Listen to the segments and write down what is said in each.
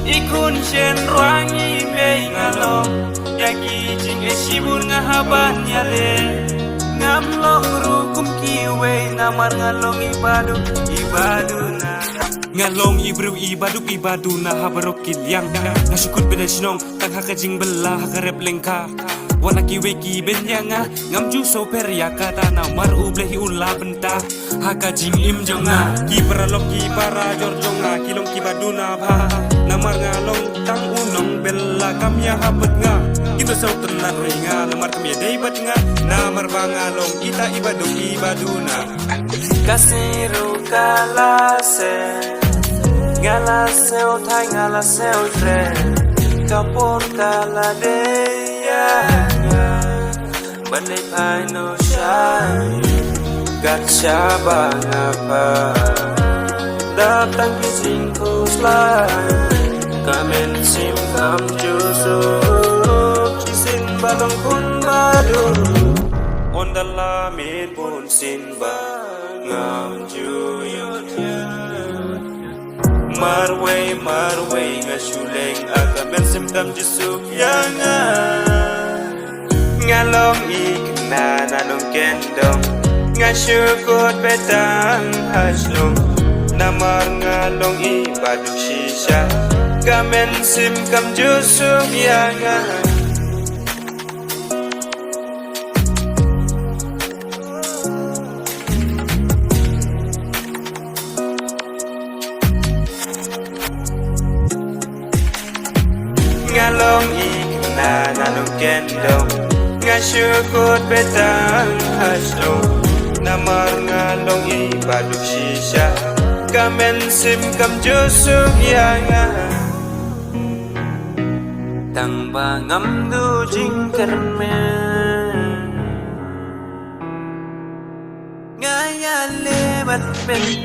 ikun shen ruangi me ngalong yaki jing e shibur ngahaban yale ngam long rukum kiwe namar ngalong ibadu na ngalong ibadu na habarok kilyang nasukut beda sinong tang hakajing bela hakarep lengka wana kiwe ki benyanga ngam ju so peria kata na mar ublehi ulla benta hakajing im jonga ki paralok ki para jorjonga kilong kibaduna ba namar ngalong tang unong bella kamya habat nga kita sau tenar ringa namar kamya dei bat nga namar bangalong ita ibaduna kasiru kalase galase otai galase otre kapor kaladeya balai pai no shine gacha bangapa datang kising kuslan kamen sim kam jusu kisin balong kun badu ondala min pun sin ba ngam juyut marway ngasuleng akamen sim kam jusu yanga ngalong ikna nanong kendong ngasyukot betang haslong namar ngalong ibadu shisha kamen sim kam jusuk yanga ngalong ikna nanong kendong ngasyukot betang haslong namar ngalong ibadu shisha kamen sim kam jusuk yanga tang bangam du jing kermen ngaya lebat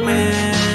men